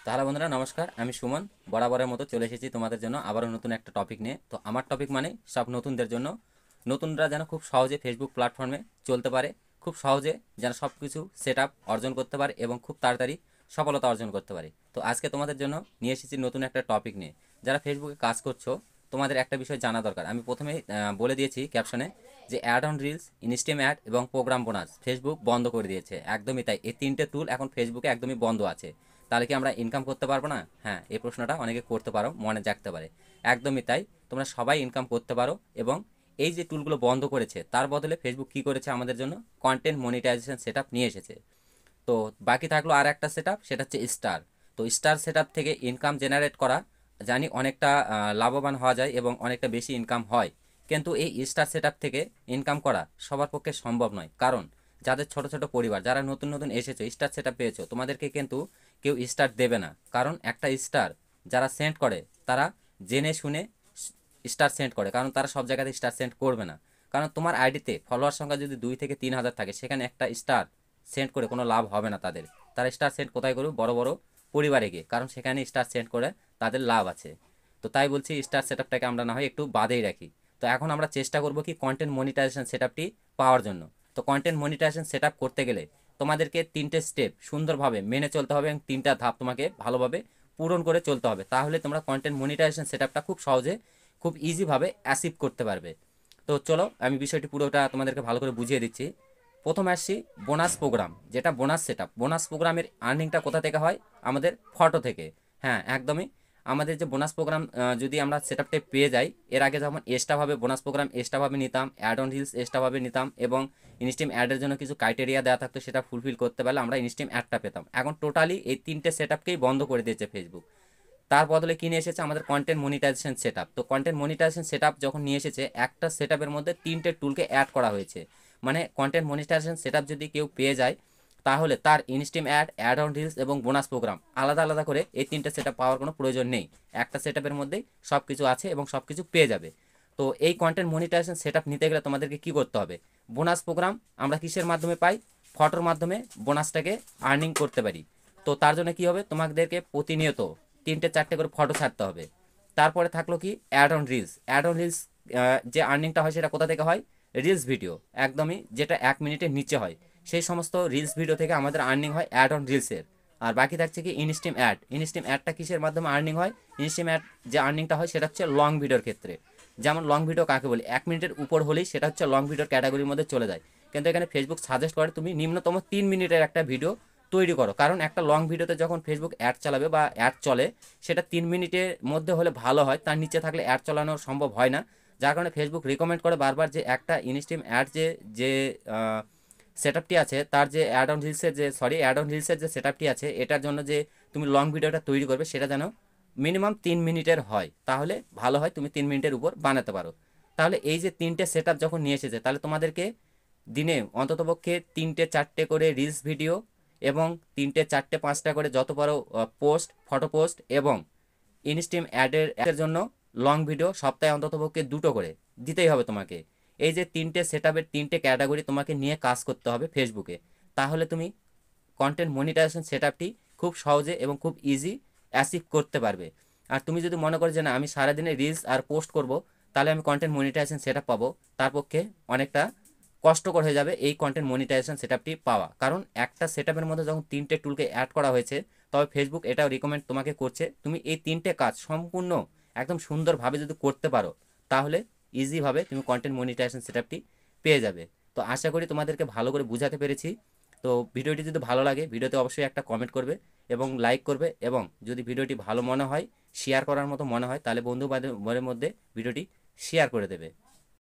তাহলে বন্ধুরা নমস্কার, আমি সুমন। বরাবরের মতো চলে এসেছি তোমাদের জন্য আবারও নতুন একটা টপিক নিয়ে। তো আমার টপিক মানে সব নতুনদের জন্য, নতুনরা যেন খুব সহজে ফেসবুক প্ল্যাটফর্মে চলতে পারে, খুব সহজে যেন সব কিছু সেট আপ অর্জন করতে পারে এবং খুব তাড়াতাড়ি সফলতা অর্জন করতে পারে। তো আজকে তোমাদের জন্য নিয়ে এসেছি নতুন একটা টপিক নিয়ে। যারা ফেসবুকে কাজ করছো, তোমাদের একটা বিষয় জানা দরকার। আমি প্রথমেই বলে দিয়েছি ক্যাপশনে যে ad on reels, instream ad এবং প্রোগ্রাম বোনাস ফেসবুক বন্ধ করে দিয়েছে। একদমই তাই, এই তিনটে টুল এখন ফেসবুকে একদমই বন্ধ আছে। তাহলে কি আমরা ইনকাম করতে পারবো না? হ্যাঁ, এই প্রশ্নটা অনেকে করতে পারো, মনে জাগতে পারে। একদমই তাই, তোমরা সবাই ইনকাম করতে পারো। এবং এই যে টুলগুলো বন্ধ করেছে তার বদলে ফেসবুক কী করেছে আমাদের জন্য, কন্টেন্ট মনিটাইজেশন সেট নিয়ে এসেছে। তো বাকি থাকলো আর একটা সেট, সেটা হচ্ছে স্টার। তো স্টার সেট থেকে ইনকাম জেনারেট করা জানি অনেকটা লাভবান হওয়া যায় এবং অনেকটা বেশি ইনকাম হয়। কিন্তু এই স্টার সেট থেকে ইনকাম করা সবার পক্ষে সম্ভব নয়। কারণ যাদের ছোট ছোট পরিবার, যারা নতুন নতুন এসেছো, স্টার সেট পেয়েছো, তোমাদেরকে কিন্তু কেউ স্টার দেবে না। কারণ একটা স্টার যারা সেন্ড করে তারা জেনে শুনে স্টার সেন্ড করে, কারণ তারা সব জায়গাতে স্টার সেন্ড করবে না। কারণ তোমার আইডিতে ফলোয়ার সংখ্যা যদি 2 থেকে 3 হাজার থাকে, সেখানে একটা স্টার সেন্ড করে কোনো লাভ হবে না তাদের। তারা স্টার সেন্ড কোথায় করবে? বড় বড় পরিবারে গিয়ে, কারণ সেখানে স্টার সেন্ড করে তাদের লাভ আছে। তো তাই বলছি স্টার সেট আমরা না হয় একটু বাদেই রাখি। তো এখন আমরা চেষ্টা করব কি কন্টেন্ট মনিটাইজেশন সেট পাওয়ার জন্য। তো কন্টেন্ট মনিটাইজেশন সেট করতে গেলে তোমাদেরকে 3টে স্টেপ সুন্দরভাবে মেনে চলতে হবে এবং 3টা ধাপ তোমাকে ভালোভাবে পূরণ করে চলতে হবে। তাহলে তোমরা কন্টেন্ট মনিটাইজেশন সেট খুব সহজে, খুব ইজিভাবে অ্যাচিভ করতে পারবে। তো চলো আমি বিষয়টি পুরোটা তোমাদেরকে ভালো করে বুঝিয়ে দিচ্ছি। প্রথমে আসছি বোনাস প্রোগ্রাম, যেটা বোনাস সেট বোনাস প্রোগ্রামের আর্নিংটা কোথা থেকে হয়? আমাদের ফটো থেকে। হ্যাঁ, একদমই। আমাদের যে বোনাস প্রোগ্রাম যদি আমরা সেট পেয়ে যাই, এর আগে যেমন এক্সট্রাভাবে বোনাস প্রোগ্রাম এক্সট্রাভাবে নিতাম, অ্যাড অন রিলস এক্সট্রাভাবে নিতাম এবং ইনস্টিম অ্যাডের জন্য কিছু ক্রাইটেরিয়া দেওয়া থাকতো, সেটা ফুলফিল করতে পারলে আমরা ইনস্টিম অ্যাডটা পেতাম। এখন টোটালি এই 3টে সেট বন্ধ করে দিয়েছে ফেসবুক। তার বদলে কি নিয়ে এসেছে? আমাদের কন্টেন্ট মনিটাইজেশন সেট। তো কন্টেন্ট মনিটাইজেশন সেট যখন নিয়ে এসেছে, একটা সেট মধ্যে 3টে টুলকে অ্যাড করা হয়েছে। মানে কন্টেন্ট মনিটাইজেশন সেট যদি কেউ পেয়ে যায়, তাহলে তার instream ad, ad on reels এবং বোনাস প্রোগ্রাম আলাদা আলাদা করে এই 3টে সেট পাওয়ার কোনো প্রয়োজন নেই। একটা সেট মধ্যেই সব কিছু আছে এবং সব কিছু পেয়ে যাবে। তো এই কন্টেন্ট মনিটাইজেশন সেট নিতে গেলে তোমাদেরকে কী করতে হবে? বোনাস প্রোগ্রাম আমরা কিসের মাধ্যমে পাই? ফটোর মাধ্যমে বোনাসটাকে আর্নিং করতে পারি। তো তার জন্য কী হবে? তোমাদেরকে প্রতিনিয়ত 3টে 4টে করে ফটো ছাড়তে হবে। তারপরে থাকলো কি ad on reels. Ad on reels যে আর্নিংটা হয় সেটা কোথা থেকে হয়? রিলস ভিডিও, একদমই যেটা 1 মিনিটের নিচে হয়, সেই সমস্ত রিলস ভিডিও থেকে আমাদের আর্নিং হয় অ্যাড অন রিলসের। আর বাকি থাকছে কি ইনস্টিম অ্যাড। ইনস্টিম অ্যাডটা কিসের মাধ্যমে আর্নিং হয়? ইনস্টিম অ্যাড যে আর্নিংটা হয় সেটা হচ্ছে লং ভিডিওর ক্ষেত্রে। যেমন লং ভিডিও কাকে বলি? 1 মিনিটের উপর হলেই সেটা হচ্ছে লং ভিডিওর ক্যাটাগরির মধ্যে চলে যায়। কিন্তু এখানে ফেসবুক সাজেস্ট করে তুমি নিম্নতম 3 মিনিটের একটা ভিডিও তৈরি করো। কারণ একটা লং ভিডিওতে যখন ফেসবুক অ্যাড চালাবে বা অ্যাড চলে, সেটা 3 মিনিটের মধ্যে হলে ভালো হয়, তার নিচে থাকলে অ্যাড চালানো সম্ভব হয় না। যার কারণে ফেসবুক রিকমেন্ড করে বারবার যে একটা ইনস্টিম অ্যাড যে যে সেট আছে, তার যে অ্যাড অন রিলসের যে সেট আছে, এটার জন্য যে তুমি লং ভিডিওটা তৈরি করবে সেটা যেন মিনিমাম 3 মিনিটের হয়, তাহলে ভালো হয়, তুমি 3 মিনিটের উপর বানাতে পারো। তাহলে এই যে 3টে সেট যখন নিয়ে এসেছে, তাহলে তোমাদেরকে দিনে অন্ততপক্ষে 3টে 4টে করে রিলস ভিডিও এবং 3টে 4টে 5টা করে যত পারো পোস্ট, ফটো পোস্ট এবং ইনস্টিম অ্যাডের জন্য লং ভিডিও সপ্তাহে অন্ততপক্ষে 2টো করে দিতেই হবে তোমাকে। এই যে 3টে ক্যাটাগরি তোমাকে নিয়ে কাজ করতে হবে ফেসবুকে। তাহলে তুমি কন্টেন্ট মনিটাইজেশন সেট খুব সহজে এবং খুব ইজি অ্যাচিভ করতে পারবে। আর তুমি যদি মনে করো যে না, আমি সারাদিনে রিলস আর পোস্ট করব, তাহলে আমি কন্টেন্ট মনিটাইজেশন সেট পাবো, তার পক্ষে অনেকটা কষ্টকর হয়ে যাবে এই কন্টেন্ট মনিটাইজেশন সেট পাওয়া। কারণ একটা সেট মধ্যে যখন 3টে টুলকে অ্যাড করা হয়েছে, তবে ফেসবুক এটাও রিকমেন্ড তোমাকে করছে তুমি এই 3টে কাজ সম্পূর্ণ একদম সুন্দরভাবে যদি করতে পারো, তাহলে ইজিভাবে তুমি কন্টেন্ট মনিটাইজেশন সেট পেয়ে যাবে। তো আশা করি তোমাদেরকে ভালো করে বুঝাতে পেরেছি। তো ভিডিওটি যদি ভালো লাগে, ভিডিওতে অবশ্যই একটা কমেন্ট করবে এবং লাইক করবে, এবং যদি ভিডিওটি ভালো মনে হয়, শেয়ার করার মতো মনে হয়, তাহলে বন্ধু বান্ধবের মধ্যে ভিডিওটি শেয়ার করে দেবে।